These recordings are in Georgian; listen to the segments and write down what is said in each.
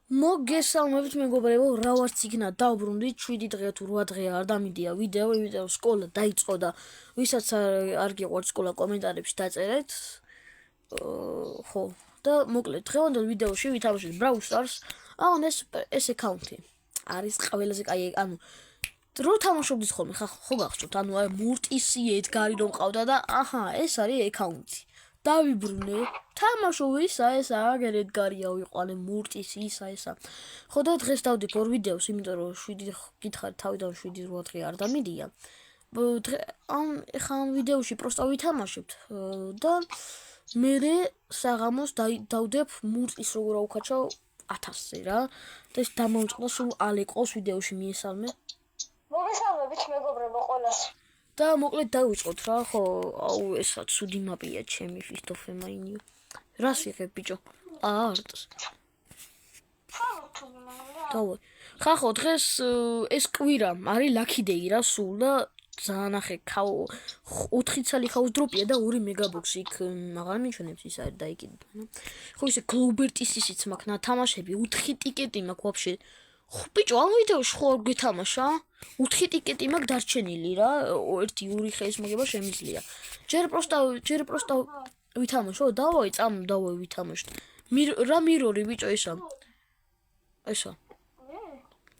მოგესალმებით მეგობრებო, რა ვარც იქნა დავბრუნდით 7 დღე თუ 8 დღე არ დამიდია ვიდეო სკოლა დაიწყო და ვისაც არ გიყვართ სკოლა კომენტარებში დაწერეთ. ხო, და მოკლედ დღევანდელ ვიდეოში ვითამაშეთ Brawl Stars. ეს აკაუნტი არის ყველაზე კაი, რო თამაშობდით ხოლმე, ხო გახსოვთ, აი მურტისი ედგარი რომ ყავდა და ეს არის აკაუნტი. დავიბრუნე, თამაშო ესა აგერ ედგარია ვიყვალე მურტისი ესა. ხო და დღეს დავდებ ორ ვიდეოს, იმიტომ რომ 7 გითხარით თავიდან 7-8 დღე არ დამიდია. ეხლა ამ ვიდეოში პროსტა ვითამაშებთ და მე საღამოს დავდებ მურტის როგორ აუკაჩავ 1000-ზე რა. და ეს დამოვიწყდა სულ ალეკოს ვიდეოში მიესალმე. მოგესალმებით მეგობრებო ყველას. და მოკლედ დავიწყოთ რა, ხო, ესა ცუდი მაპია ჩემი ფისტოფე მაინიო. რას ვიღებ ბიჭო? არტს. დავაი. ხო, დღეს ეს კვირა არის lucky day რა სულ და ძალიან ახე 4 ცალი ხაუს დროპია და 2 მეგაბოქსი იქ აღარ მიჩვენებს ის არის დაიკიდეთ. ხო ისე გლობერტის ისიც მაქვს ნათამაშები, 4 ტიკეტი მაქვს ვაფშე. ხო ბიჭო, ამ ვიდეოში ხო არ გეთამაშა? 4 ტიკეტი მაქვს დარჩენილი რა, 1-2 ხეის მოგება შემიძლია. ჯერ პროსტა ვითამაშო, დავაი ვითამაშოთ. რა მირორი ბიჭო ესა.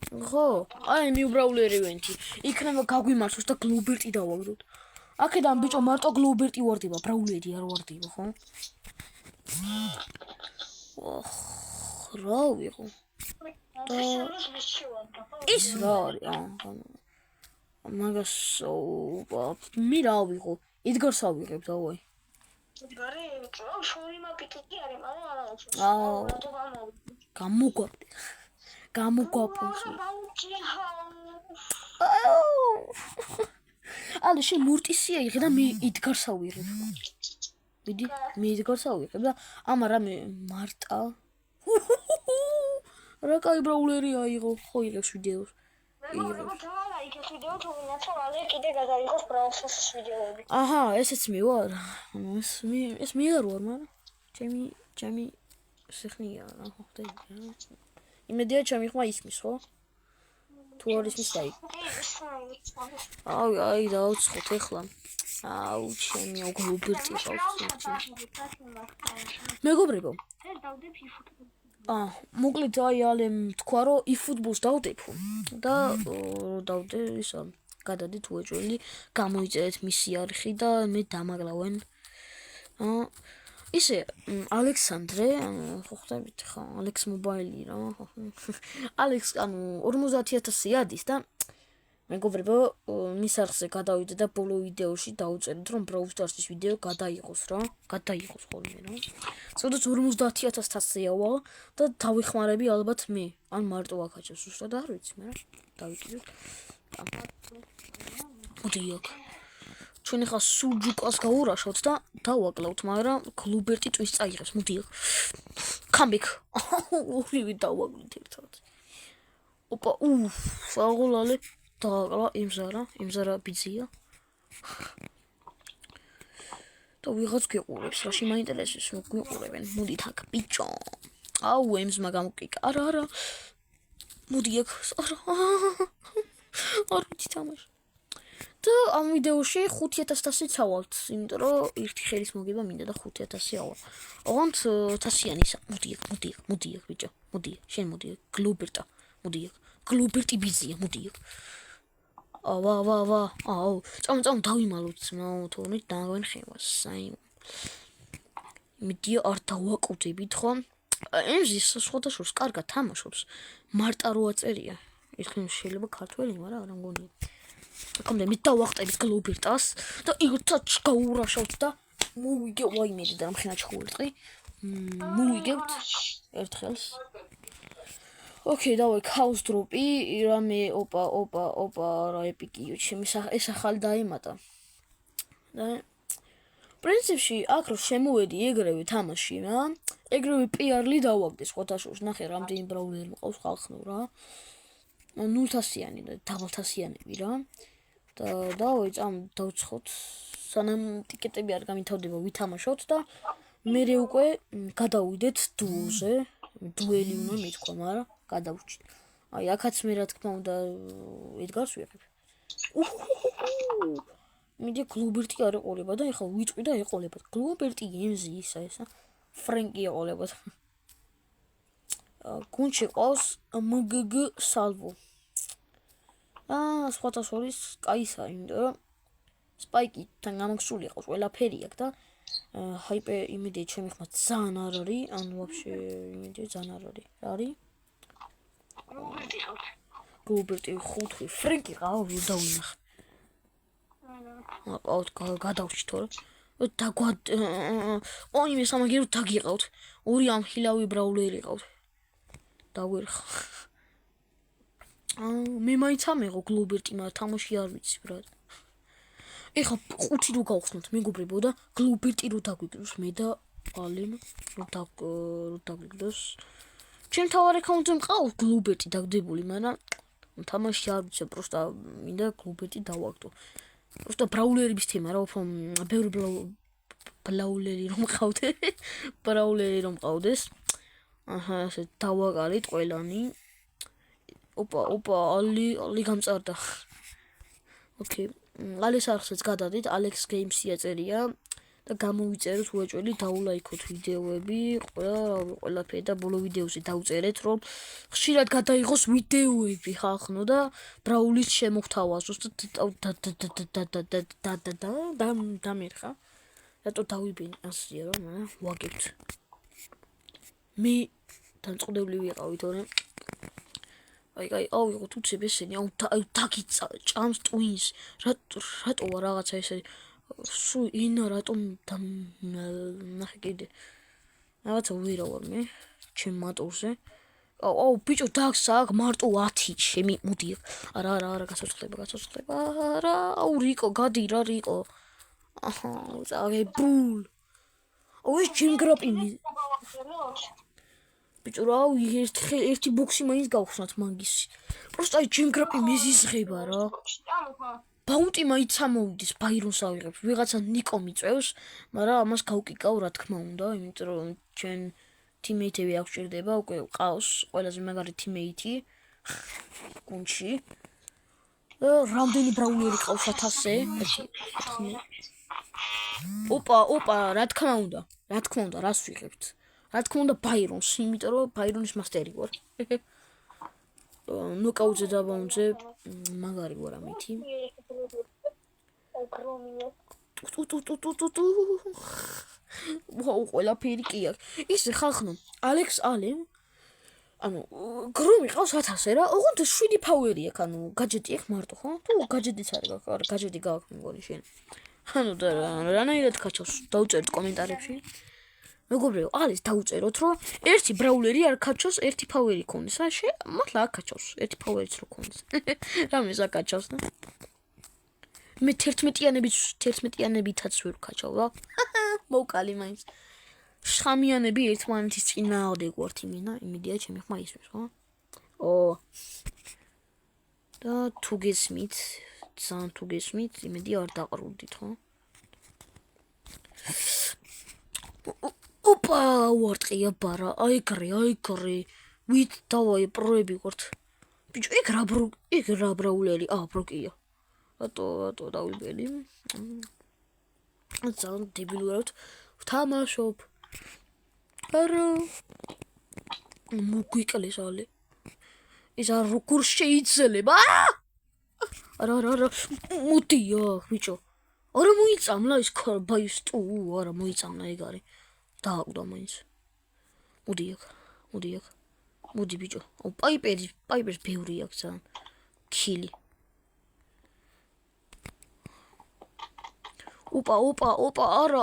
ხო, აი ნიუ ბრაულერ ივენთი. იქნება გაგვიმართოს და გლობერტი დავაგდოთ. აქედან ბიჭო მარტო გლობერტი ვარდება, ბრაულერი არ ვარდება, ხო? რა ვიღო? ის რა არის? მაგას მე რა ვიღო? იდგარს ავიღებ, დავაი. იდგარი, შორი მაპიკი არის, გამოგვაპონს. ალე შენ მურტისია იღე და მე იდგარს ავიღებ. მიდი, მე იდგარს ავიღებ და ამა რამე მარტა. რა კაი ბრაულერი აიღო, ხო იღებს ვიდეოს. იქეთ ვიდეო თუ მინაცა მალე კიდე გადაიღოს Brawl Stars ვიდეოები. ესეც მე ვარ. ეს მე არ ვარ, მაგრამ ჩემი სიხნია რა ხდება. იმედია ჩემი ხმა ისმის, ხო? თუ არ ისმის დაი. აი დავცხოთ ეხლა. ჩემი გლობერტი ხავს. მეგობრებო. მოკლედ ალემ თქვა რომ eFootball-ს დავდებო და დავდე ისა გადადით უეჭველი, გამოიწერეთ მისი არხი და მე დამაგლავენ. ისე ალექსანდრე, ხო ხდებით ხა, ალექს მობაილი რა. ალექს 50000 ადის და მეგობრებო, მის არხზე გადავიდე და ბოლო ვიდეოში დაუწერეთ რომ Brawl Stars-ის ვიდეო გადაიღოს რა. გადაიღოს ხოლმე რა. სადაც 50000-ია და დავიხმარები ალბათ მე. ან მარტო ვაკაჩებს უბრალოდ არ ვიცი, მაგრამ დავიკიდებ. მოდი აქ. ჩვენ ახლა სუჯუკას გავურაშავთ და დავაკლავთ, მაგრამ გლობერტი წვის წაიღებს. მოდი აქ. Comeback. ორივე დავაკლით ერთად. ოპა, საღოლალე დააკლა იმზარა ბიძია. და ვიღაც გიყურებს, რაში მაინტერესებს, გიყურებენ. მოდით აქ ბიჭო. ემზმა გამოკიკა. არა. მოდი აქ. არ ვიცი თამაში. და ამ ვიდეოში 5100 წავალთ, იმიტომ რომ ერთი ხელის მოგება მინდა და 5000 ავალ. ოღონდ 1000-იანისა. მოდი აქ ბიჭო. მოდი, შენ მოდი აქ. გლობერტა. მოდი აქ. გლობერტი ბიზია, მოდი აქ. წამ დავიმალოთ, თორემ დაგვენ ხევას, მიდი არ დავაკვდებით ხო? ემზის სხვადასხვას კარგად თამაშობს. მარტა რო აწერია. ერთხელ შეიძლება ქართველი, მაგრამ არ მგონია. აკამდე მე დავახტებით გლობერტას და იგოცა გაურაშავთ და მოვიგებ ვაიმედი და ამხელა ჩხურტყი. მოვიგებთ ერთხელს. ოკეი, დავაი ქაუს დროპი, რამე ოპა, რა ეპიკიო, ჩემი ეს ახალი დაემატა. და პრინციპში აქ რო შემოვედი ეგრევე თამაში რა. ეგრევე პიარლი დავაგდე სხვათაშორის, ნახე რამდენი ბრაულერი მყავს ხალხნო რა. 0-იანი და დაბალთასიანები რა. და დავაი დავცხოთ, სანამ ტიკეტები არ გამითავდება ვითამაშოთ და მერე უკვე გადავიდეთ დუოზე. დუელი უნდა მეთქვა, მაგრამ გადავჭით. აი, აქაც მე რა თქმა უნდა ედგარს ვიღებ. მიდი გლუბერტი არ ეყოლება და ეხლა ვიწყი და ეყოლება. გლუბერტი ემზი ისა ესა. ფრენკი ეყოლება. გუნჩი ყავს მგგ სალვო. სხვათა შორის კაისა, იმიტომ რომ სპაიკიდან გამოსული ყავს ყველაფერი აქ და ჰაიპერ იმედი ჩემი ხმა ძალიან არ არის, ანუ ვაფშე იმედი ძალიან არ არის. რა არის? გლუბერტი ხუთი ფრენკი ყავს რომ დავინახე. აყავთ გადავში თორე დაგვად ოიმე სამაგერო დაგიყავთ ორი ამ ხილავი ბრაულერი ყავთ დაგვერხა მე მაინც ამეღო გლუბერტი მაგრამ თამაში არ ვიცი ბრატ ეხა ხუთი რო გავხსნათ მეგობრებო და გლუბერტი რო დაგვიგდოს მე და ალენ რო დაგვიგდოს ჩემ თავარ აკაუნტზე მყავს გლუბერტი დაგდებული მაგრამ თამაში არ ვიცი პროსტა მინდა გლუბერტი დავაგდო просто ბრაულერების თემა რა უფრო ბევრი ბრაულერი რომ ყავდე ბრაულერი რომ ყავდეს აჰა ესე დავაგალით ყველანი ოპა ალი გამწარდა ოკეი ალეს არხსაც გადადით ალექს გეიმსი აწერია და გამოვიწეროთ უეჭველი დაულაიქოთ ვიდეოები ყველაფერი და ბოლო ვიდეოზე დავწერეთ რომ ხშირად გადაიღოს ვიდეოები ხახნო და ბრაულის შემოგთავაზოს და დამერხა რატო დავიბინე ასია რომ ვაგებთ მე დამწყდები ვიყავი თორე აი ავიღოთ უცებ ესენი აი დაგიცა ჭამს ტვინს რატო რაღაცა ესე სუ ინა რატომ ნახე კიდე რაღაცა ვირავარ მე ჩემ მატორზე აუ ბიჭო დაგსა აქ მარტო 10 ჩემი მოდი არა გასაცხლება არა აუ რიკო გადი რა რიკო აჰა ზაგე ბულ ოი ჯინგროპი ბიჭო რა ერთი ბოქსი მაინც გავხსნათ მაგისი просто აი ჯინგროპი მეზიზღება რა ბაუნტი მაინც ამოვიდეს ბაირონს ავიღებს ვიღაცა ნიკო მიწევს მაგრამ ამას გავკიკავ რა თქმა უნდა იმიტომ რომ ჩვენ თიმეიტები აქვს ჭირდება უკვე ყავს ყველაზე მაგარი თიმეიტი გუნჩი რამდენი ბრაულერი ყავს 1000-ზე ოპა რა თქმა უნდა რას ვიღებთ რა თქმა უნდა ბაირონს იმიტომ რომ ბაირონის მასტერი ვარ ნოკაუტზე დაბაუნზე მაგარი ვარ ამითი ვაუ ყველაფერი კი აქვს ისე ხახნო ალექს ალენ ანუ გრომი ყავს 1000-ზე რა ოღონდ 7 ფაუერი აქვს ანუ გაჯეტი აქვს მარტო ხო თუ გაჯეტიც არის არა გაჯეტი გაქვს მეგონი შენ ანუ და რანაირად გაჩავს დაუწერთ კომენტარებში მეგობრებო არის დაუწეროთ რომ ერთი ბრაულერი არ გაჩავს ერთი ფაუერი ქონდეს რა მართლა არ გაჩავს ერთი ფაუერიც რო ქონდეს რამეს არ გაჩავს და მე 11-იანებითაც ვერ ვქაჩავ რა მოვკალი მაინც შხამიანები ერთმანეთის წინააღმდეგ ვართ იმედია ჩემი ხმა ისმის ხო და თუ გესმით ძალიან თუ გესმით იმედი არ დაყრუდით ხო ოპა ვარტყია ბარა აიგრე ვით დავაი პროები ვართ ბიჭო ეგ რა ბრაულერი ბროკია რატო დავიბელი ძალიან დებილურად ვთამაშობ არა მოგვიკლეს ალი ის არ როგორ შეიძლება არა მოდია ბიჭო არა მოიწამლა ის ბაისტუ არა მოიწამლა ეგ არის დააკვდა მაინც მოდი აქ მოდი ბიჭო პაიპერს ბევრი აქვს ძალიან ქილი ოპა არა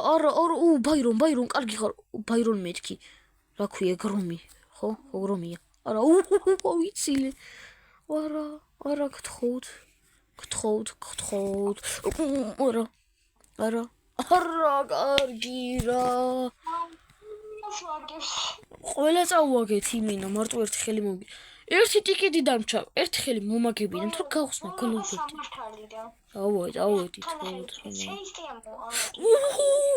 ბაირონ კარგი ხარ ბაირონ მეთქი რა ქვია გრომი ხო გრომია არა ვიცილე არა გთხოვთ არა კარგი რა ყველა წავაგეთ იმინა მარტო ერთი ხელი მოგი ერთი ტიკეტი დამჩა ერთი ხელი მომაგებინე თუ გავხსნა გლუბერტი ავედი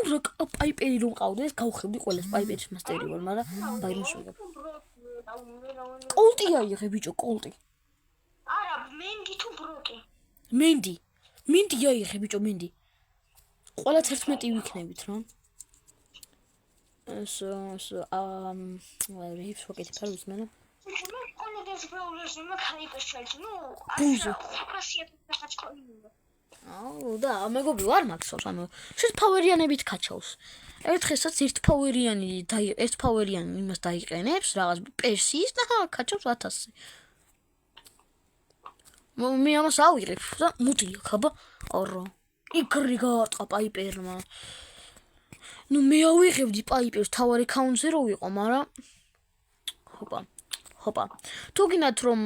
რა პაიპერი რომ ყავდეს გავხებდი ყველა პაიპერის მასტერი ვარ მაგრამ ბაირონს ვიღებ კოლტი აიღე ბიჭო, კოლტი. არა, მენდი თუ ბროკი. მენდი აიღე ბიჭო, მენდი. ყველა 11 ვიქნებით რა. რიფს ვაკეთებ არ ვიცი მე. მე კონდეს ბრაუზერში მე ხაიპეს ჩაიც. ნუ ბუზა. 500 ხაჭკოინდა. აუ და მეგობი ვარ მაქსავს, ანუ შენ ფავერიანებით კაჩავს. ერთხელსაც ერთ ფავერიანი იმას დაიყენებს, რაღაც პერსიის და კაჩავს 1000-ზე. მე ამას ავიღებ და მუდია ხაბა. არა. იგრი გაარტყა პაიპერმა. ნუ მე ავიღებდი პაიპერს თავარი კაუნტზე რო ვიყო, მაგრამ ჰოპა. თუ გინდათ რომ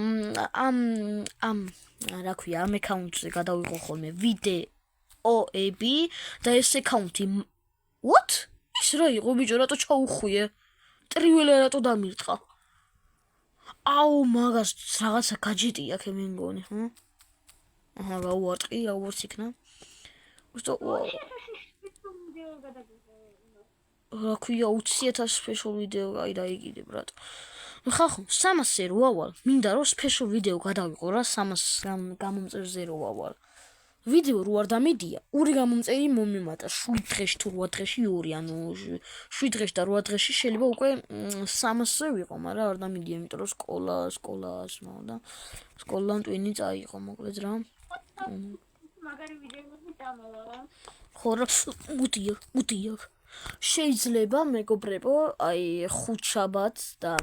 ამ რა ქვია, ამ აკაუნტზე გადავიღო ხოლმე ვიდეოები და ეს აკაუნტი what? ის რა იყო ბიჭო, რატო ჩაუხვიე? ტრიველი რატო დამირტყა? აუ, მაგას რაღაცა გაჯეტი აქ მე მგონი, ჰა? აჰა, გაუარტყი, აუვარც იქნა. უსტო რა ქვია 20000 special ვიდეო გაიგიდე ბრატ. ხახო 300-ზე რო ავალ, მინდა რომ special ვიდეო გადავიყო რა 300 გამომწერზე რო ავალ. ვიდეო რო არ დამედია, 2 გამომწერი მომიმატა 7 დღეში თუ 8 დღეში 2, ანუ 7 დღეში და 8 დღეში შეიძლება უკვე 300-ზე ვიყო, მაგრამ არ დამედია, იმიტომ რომ სკოლას მოვდა. სკოლიდან ტვინი წაიღო, მოკლედ რა. მაგარი ვიდეოები დამავა რა. ხო რა, მუდია. შეიძლება მეგობრებო, აი ხუთშაბათს და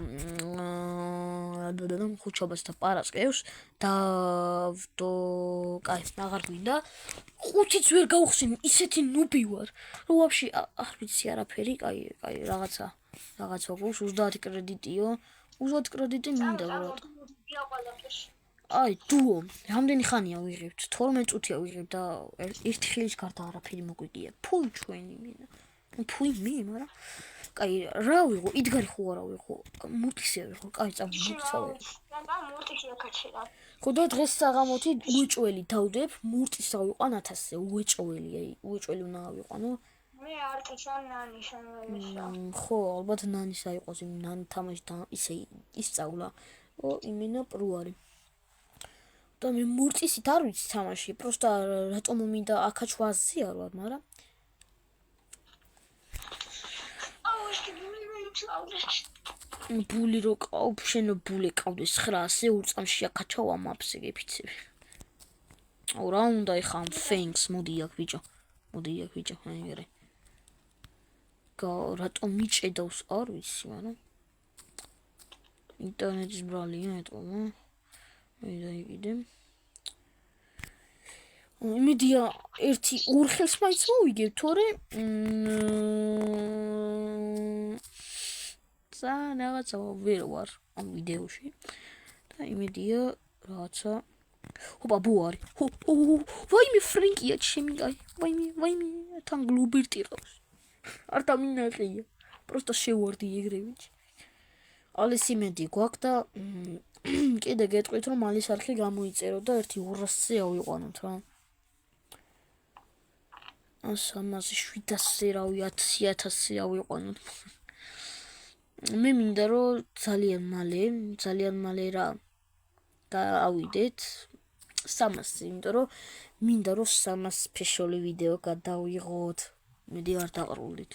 პარასკევს და კაი, აღარ გვინდა. 5-იც ვერ გავხსენ, ისეთი ნუბი ვარ. რომ ვაფშე არ ვიცი არაფერი, კაი, რაღაცა გვაქვს 30 კრედიტიო. 30 კრედიტი მინდა ბრატ. აი, დუო, რამდენი ხანია ვიღებთ? 12 წუთია ვიღებ და ერთი ხილის გარდა არაფერი მოგვიგია. ფუი ჩვენი მინა. ფუი მე, მაგრამ კაი, რა ვიღო? იდგარი ხო არა ვიღო? მუტისე ვიღო, კაი, მუტისა ვიღო. და მუტისია კაჩერა. ხო და დღეს საღამოთი უეჭველი დავდებ, მურტის ავიყვან 1000-ზე, უეჭველი, უეჭველი უნდა ავიყვანო. მე არ წან ნანი შემოვისა. ხო, ალბათ ნანის აიყოს, იმ ნანი თამაში და ისე ისწავლა. იმენა პრო არის. და მე მურტისით არ ვიცი თამაში, პროსტა რატომ მინდა აკაჩვა აზიარვარ, მაგრამ ბული რო ყავ, შენო ბული ყავდეს 900-ზე ურწამში აკაჩავა მაპზე გეფიცები. აუ რა უნდა ეხა ამ ფენგს, მოდი აქ ბიჭო, აიგერე. რატომ მიჭედავს არ ვიცი, მაგრამ ინტერნეტის ბრალია ეტყობა. დაიგიდე. იმედია ერთი ორ ხელს მაინც მოვიგებ, თორე რაღაცა ვერ ვარ ამ ვიდეოში და იმედია რაღაცა ჰოპა ბუარი. ვაიმე ფრენკია შემიგაი. ვაიმე თან გლუბერტი ყავს. არ დამინახია. პროსტა შევარდი ეგრევიჩი. ალეს იმედი გვაქვს და კიდე გეტყვით რომ მალის არხი გამოიწერო და 200-ზე ავიყვანოთ რა. 300-700-ზე რავი 1000-ზე ავიყვანოთ. მე მინდა რომ ძალიან მალე რა გავიდეთ 300-ზე, იმიტომ რომ მინდა რომ 300 special ვიდეო გადავიღოთ. მედი არ დაყრულდით.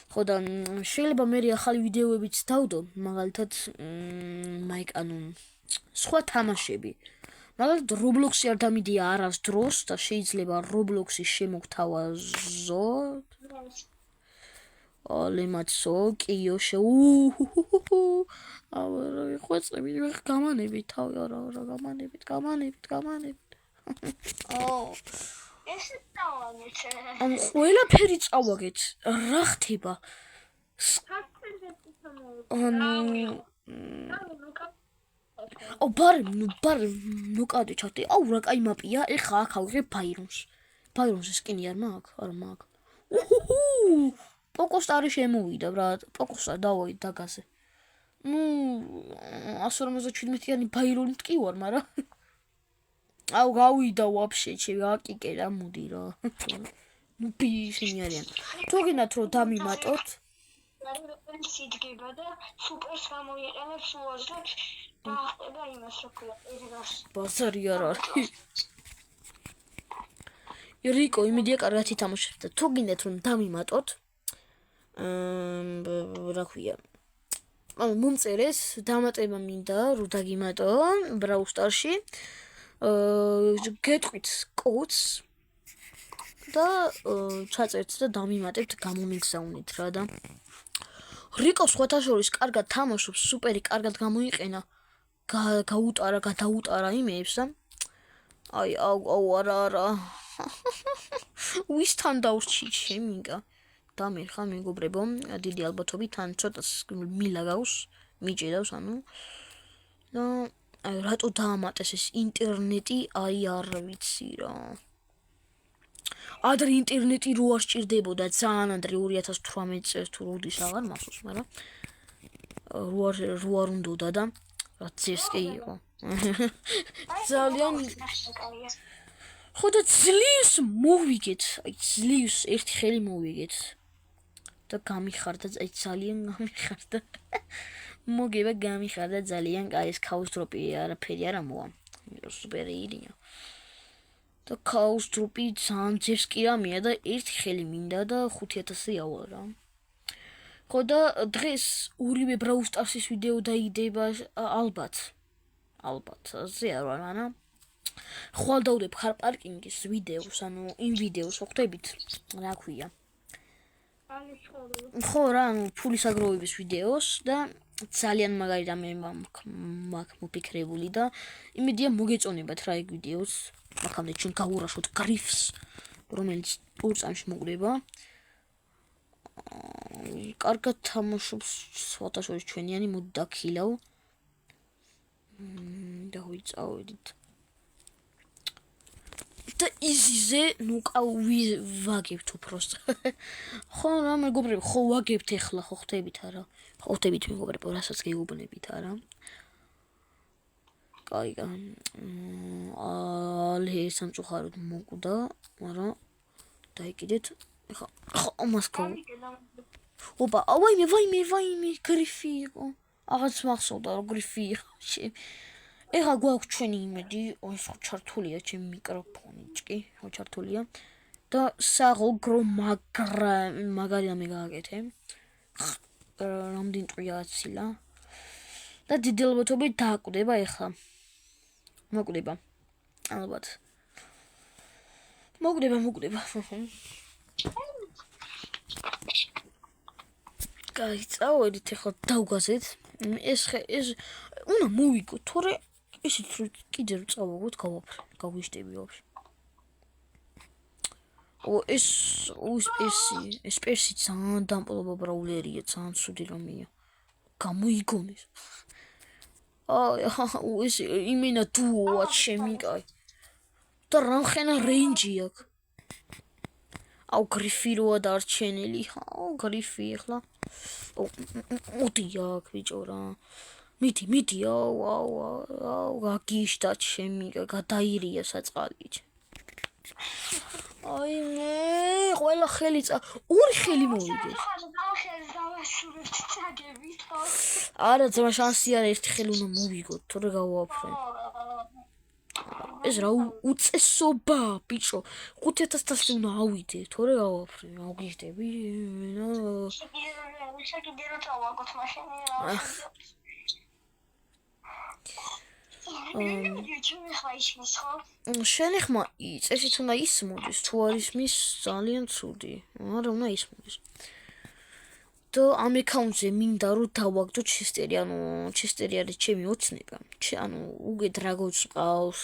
ხო და შეიძლება მე ახალი ვიდეოებიც დავდო, მაგალითად ანუ სხვა თამაშები. მაგალითად Roblox-ი არ დამიდია არასდროს და შეიძლება Roblox-ი შემოგთავაზოთ. ლემაცო, კიო არა ხვეწები გამანებით, თავი არა გამანებით. ეს დავამეც. ამ ყველაფერი წავაგეთ, რა ხდება? ბარე ნოკაუტი ჩავდი. აუ რა კაი მაპია, ეხა აქ ავიღებ ბაირონს სკინი არ მაქვს? არა მაქვს. პოკოსტარი შემოვიდა, ბრატ. პოკოსტა დავაი დაგაზე. 157-იანი ბაირონით კი ვარ, მაგრამ აუ გავიდა ვაფშე, აკიკე რა მოდი რა. ბიშენი არიან. თუ გინდათ რომ დამიმატოთ, არის იდგება და სუპერს გამოიყენებს უარს და დაახტება იმას რო ქვია ერგას. ბაზარი არ არის. რიკო იმედია კარგად ითამაშებთ და თუ გინდათ რომ დამიმატოთ რა ქვია მომწერეს დამატება მინდა რომ დაგიმატო Brawl Stars-ში გეტყვით კოდს და ჩაწერთ და დამიმატებთ გამომიგზავნით რა და რიკო სხვათა შორის კარგად თამაშობს სუპერი კარგად გამოიყენა გადაუტარა იმეებს და აი აუ არა ვისთან დავრჩი შემიგა და მე ხა მეგობრებო დიდი ალბათობით თან ცოტა მილა გავს მიჭედავს ანუ და აი რატო დაამატეს ეს ინტერნეტი აი არ ვიცი რა ადრე ინტერნეტი რო არ სჭირდებოდა ძალიან ადრე 2018 წელს თუ როდის აღარ მახსოვს მაგრამ რო არ უნდოდა და რა წესკი იყო ძალიან ხო და ძლივს მოვიგეთ აი ძლივს ერთი ხელი მოვიგეთ და გამიხარდა აი ძალიან გამიხარდა მოგება გამიხარდა ძალიან კაი ეს ქაუს დროპი არაფერი არ მოვა სუპერი იდეა და ქაუს დროპი ძალიან ძებს კი რამეა და ერთი ხელი მინდა და 5000 ავალ რა ხო და დღეს ორივე Brawl Stars-ის ვიდეო დაიდება ალბათ ზე არ ვარ მანა ხვალ დავდებ ხარ პარკინგის ვიდეოს ანუ იმ ვიდეოს ხვდებით რა ქვია ხო რა ანუ ფულის აგროვების ვიდეოს და ძალიან მაგარი რამე მაგ მოფიქრებული და იმედია მოგეწონებათ რა ეგ ვიდეოს მაგამდე ჩვენ გავურაშოთ გრიფს რომელიც პურწამში მოგვდება კარგად თამაშობს სხვათა შორის ჩვენიანი მოდი დაქილავ და ვიწავედით და იზიზე ნუ ვაგებთ უბრალოდ ხო რა მეგობრებო ხო ვაგებთ ეხლა ხო ხვდებით არა ხო ხვდებით მეგობრებო რასაც გეუბნებით არა კაი ალე სამწუხაროდ მოკვდა მაგრამ დაიკიდეთ ეხლა ამას გავ ოპა ვაიმე გრიფი იყო აღარც მახსოვდა რომ გრიფი იყო ეხლა გვაქვს ჩვენი იმედი ეს ხო ჩართულია ჩემი მიკროფონიჭკი ხო ჩართულია და საღოგრო მაგარი ამე გააკეთე რამდენი ტყვია აცილა და დიდი ალბათობით დააკვდება ეხლა მოკვდება ალბათ მოკვდება კაი წავედით ეხლა დავგაზეთ ეს უნდა მოვიგო თორე ისიც რომ კიდე რომ წავაგოთ გავიშტები ვაფშე ეს პერსი ძალიან დამპლობა ბრაულერია ძალიან ცუდი რამეა გამოიგონეს ეს იმენა დუოა ჩემი კაი და რამხენა რეინჯი აქვს აუ გრიფი როა დარჩენილი გრიფი ეხლა მოდი აქ ბიჭო რა მიდი აუ გაგიშდა ჩემი გადაირია საწყალი აი მე ყველა ხელი ორი ხელი მოვიგეს არა ძმა შანსი არა ერთი ხელი უნდა მოვიგოთ თორე გავაფრენ ეს რა უწესობა ბიჭო 5000 უნდა ავიდე თორე გავაფრენ აგიჟდები შეკიდე რა წავაგოთ მაშინ შენი ხმა წესით უნდა ისმოდეს თუ არის მის ძალიან ცუდი არა უნდა ისმოდეს და ამ აკაუნტზე მინდა რომ დავაგდო ჩესტერი ანუ ჩესტერი არის ჩემი ოცნება ანუ უგე დრაგონს ყავს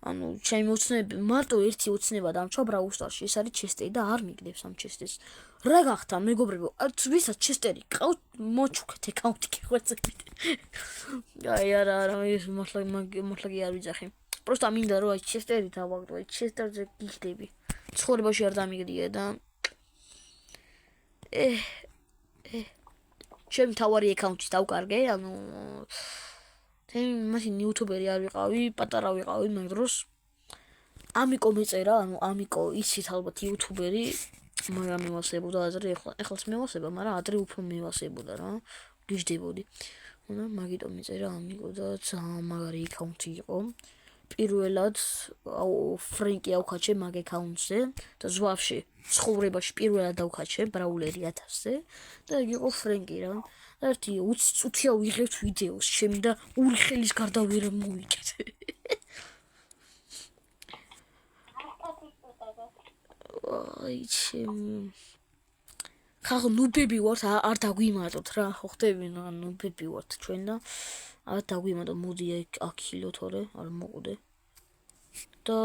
ანუ ჩემი ოცნები მარტო ერთი ოცნება დამჩა Brawl Stars-ში ეს არის ჩესტერი და არ მიგდებს ამ ჩესტერს რა გახდა მეგობრებო არც ვისაც ჩესტერი ყავს მოჩუქეთ აკაუნტი გიხვეწებით აი არა ეს მართლა კი არ ვიძახი პროსტა მინდა რომ აი ჩესტერი დავაგდო აი ჩესტერზე გიხდები ცხოვრებაში არ დამიგდია და ჩემი თავარი აკაუნტი დავკარგე ანუ მაშინ იუთუბერი არ ვიყავი პატარა ვიყავი მაგ დროს ამიკო მეწერა ანუ ამიკო იცით ალბათ იუთუბერი მაგრამ მივასებოდა აზრი ეხლაც მივასება, მაგრამ ადრე უფრო მივასებოდა რა. გიждდებოდი. და მაგიტომ მიწერა ამიკო და ძალიან მაგარი აკაუნტი იყო. პირველად ფრენკი ავხაჩე მაგ აკაუნტზე და ზვავში ცხოვრებაში პირველად დავხაჩე ბრაულერი 1000-ზე და იგი იყო ფრენკი რა. და ერთი 20 წუთია ვიღებთ ვიდეოს ჩემი და ორი ხელის გარდა ვერ მოვიკეთ. აი ჩემ ხახ ნუბები ვართ არ დაგვიმატოთ რა ხო ხდები ნუბები ვართ ჩვენ და არ დაგვიმატოთ მოდი აქ კილო თორე არ მოყდე და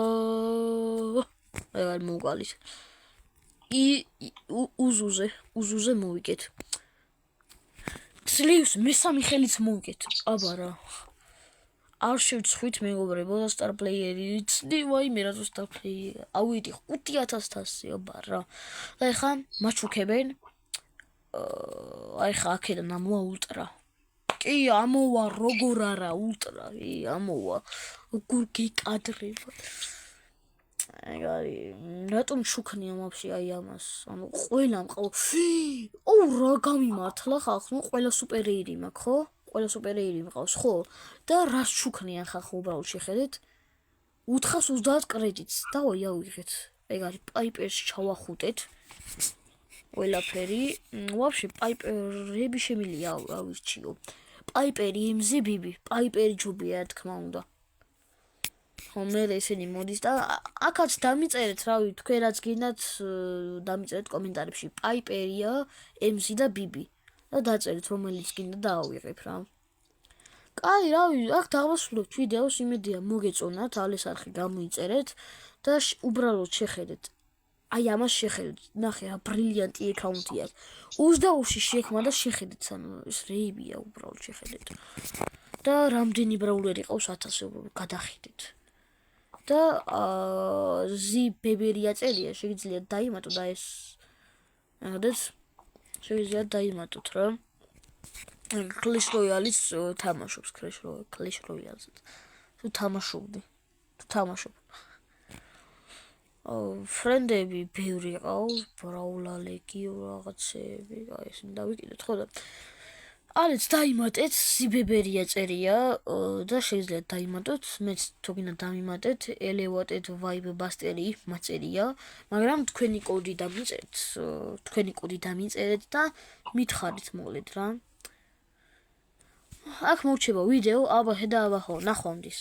არ მოგალის უზუზე მოვიკეთ ძლივს მესამე ხელიც მოვიკეთ აბა რა არ შევცხვით მეგობრებო და star player-ი ცდივაი მე რა star player ავიდი 5000 აბა რა და ეხა მაჩუქებენ აი ხა აქედან ამოვა ultra კი ამოვა როგორ არა ultra კი ამოვა როგორ გეკადრება ეგარი რატომ შუქნია вообще აი ამას ანუ ყველამ ყო ო რა გამიმართლა ხალხს ნუ ყველა სუპერიერი მაქვს ხო ყველა სუპერიერი მყავს ხო და რას შუქნიან ხალხ უბრალოდ შეხედეთ 430 კრედიტს დავაი ავიღეთ ეგარი პაიპერს ჩავახუტეთ ყველაფერი вообще პაიპერები შემილია ავირჩიო პაიპერი MZ ბიბი პაიპერი ჯობია თქმა უნდა ხო მე ესენი მოდის და აქაც დამიწერეთ რავი თქვენ რაც გინდათ დამიწერეთ კომენტარებში პაიპერია MZ და ბიბი და დაწერეთ რომელიც გინდა დაავიღებ რა კაი რავი აქ დავასრულებთ ვიდეოს იმედია მოგეწონათ ალეს არხი გამოიწერეთ და უბრალოდ შეხედეთ აი ამას შეხედეთ ნახე რა ბრილიანტი აკაუნტი აქვს 22-ში შექმნა და შეხედეთ ანუ ეს რეიბია უბრალოდ შეხედეთ და რამდენი ბრაულერი ყავს 1000 გადახედეთ და ზი ბებერია წერია შეიძლება დაიმატო და ეს აღდეს შეიძლება დაიმატოთ რა Clash Royale-ის თამაშობს Clash Royale-ზე თუ თამაშობდი თუ თამაშობ ფრენდები ბევრი ყავს ბრაულალეგიო რაღაცები აი ეს დავიკიდეთ ხო და ალეც დაიმატეთ ზიბებერია წერია და შეიძლება დაიმატოთ მეც თუ გინდა დამიმატეთ ელევატეთ ვაიბ ბასტერი მაწერია მაგრამ თქვენი კოდი დამიწერეთ და მითხარით მოგლეთ რა აქ მოვჩება ვიდეო აბა ხედა აბა ხო ნახვამდის